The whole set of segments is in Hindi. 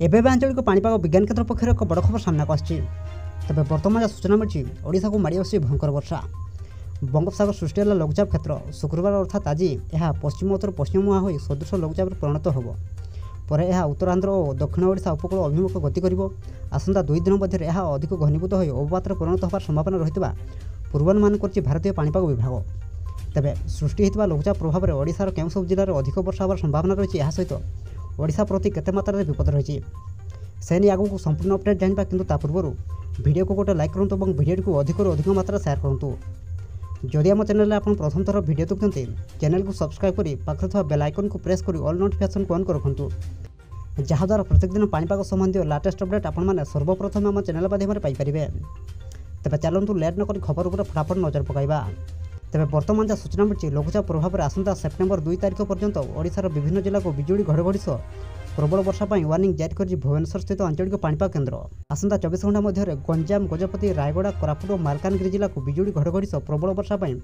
एबे आंचलिक पाणीपाग विज्ञान केन्द्र पक्षर एक बड़ खबर सामना आसी। तेज बर्तमान सूचना मिली ओडिशा को माड़ी आसी भयंकर वर्षा। बंगोपसागर सृष्टि है लघुचाप क्षेत्र शुक्रवार अर्थात आज यह पश्चिम उत्तर पश्चिम मुहां हो सदृश लघुचाप परिणत हो पर यह उत्तरांध्र और दक्षिण ओडिशा उपकूल अभिमुख गति कर आसंता 2 दिन मध्य यह अधिक घनीभूत हो अवपातर परिणत होवार संभावना रही पूर्वानुमान कर भारतीय पाणीपाग विभाग। तेज सृष्टि होता लघुचाप प्रभाव में ओडिशार केउं सब जिले में अधिक वर्षा होवार संभावना रही है। सहित ओडिशा प्रति केते मात्रा विपद रही से नहीं आगू संपूर्ण अपडेट जाना किंतु ता पूर्व वीडियो को गोटे लाइक करूँ और वीडियो को अधिक अधिक मात्रा शेयर करूँ। जदि आम चैनल आप प्रथम थर वीडियो देखते चैनल को सब्सक्राइब कर पाखे था बेल आइकन को प्रेस कर ऑल नोटिफिकेशन को ऑन कर रखुँ जहाद्वारा प्रत्येक दिन पाणीपाग संबंधी लाटेस्ट अपडेट आपने सर्वप्रथम आम चैनल माध्यम पाइपर। तेज चलतु लेट नक खबर उपर फटाफट नजर पकाइबा। तेज बर्तमान जहाँ सूचना मिली लघुचाप प्रभाव में आसंता सेप्टेम्बर 2 तारिख पर्यंत ओडिशार विभिन्न जिला को बिजुड़ी घड़घड़ी सह प्रबल वर्षा पर वार्निंग जारी कर भुवनेश्वर स्थित आंचलिक पाणीपाग केन्द्र आसंता 24 घंटा मध्य गंजाम गजपति रायगड़ा कोरापुट और मालकानगिरी जिला को बिजुड़ी घड़घड़ी सह प्रबल वर्षा पर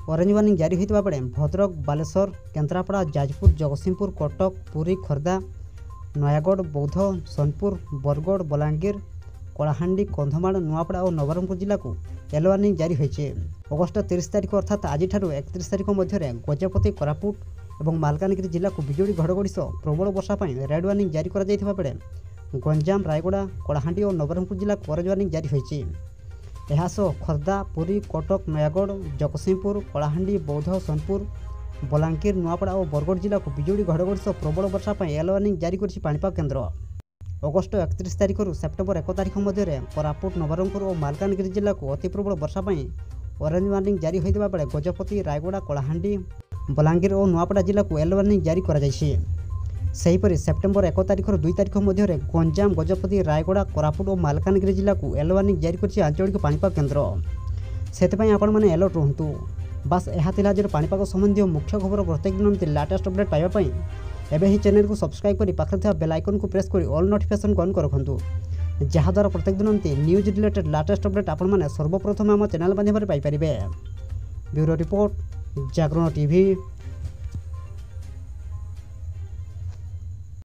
ऑरेंज वार्निंग जारी होता बेले भद्रक बालेश्वर केन्द्रापड़ा जाजपुर जगतसिंहपुर कटक पुरी खोर्धा नयागढ़ बौद्ध सोनपुर बरगढ़ बलांगीर कलाहांडी कंधमाल नुआपड़ा और नवरंगपुर जिला को येलो वार्निंग जारी होती। अगस्ट 30 तारिख अर्थात आज 31 तारिख मध्य गजपति कोरापुट और मालकानगिरी जिला को बिजुड़ी घड़घड़ी सह प्रबल वर्षा पर रेड वार्निंग जारी कर बेले गंजाम रायगड़ा कलाहांडी और नवरंगपुर जिला को ऑरेंज वार्निंग जारी होती। खोर्धा पुरी कटक नयागढ़ जगतसिंहपुर कलाहांडी बौद्ध सोनपुर बलांगीर नुआपड़ा और बरगढ़ जिला को बिजुड़ी घड़घड़ी सह प्रबल वर्षा पर येलो वार्निंग जारी कर पाणीपाग केन्द्र। अगस्ट 31 तारिख सेप्टेम्बर 1 तारिख मध्य कोरापुट नवरंगपुर और मालकानगिरी जिला को अति प्रबल वर्षा पर ऑरेंज वार्निंग जारी होता बेले गजपति रायगड़ा कलाहांडी बलांगीर और नुआपड़ा जिला को येलो वार्निंग जारी कर सेप्टेम्बर 1 तारिख 2 तारिख मध्य गंजाम गजपति रायगड़ा कोरापुट और मालकानगिरी जिला को येलो वार्निंग जारी कर आंचलिक पाणीपाग केन्द्र से आपण मैंने अलर्ट रुहतु। बास यह आज पाणीपाग संबंधी मुख्य खबर प्रत्येक दिन लाटेस्ट अपडेट पाइबापी एबे ही चैनल को सब्सक्राइब कर पाखे था बेल आइकन को प्रेस कर ऑल नोटिफिकेशन को ऑन कर रखुँ जहाद्वारा प्रत्येक दिन न्यूज रिलेटेड लाटेस्ट अपडेट आपने सर्वप्रथम आम चैनल माध्यम पाइपर। ब्यूरो रिपोर्ट जागरण टीवी।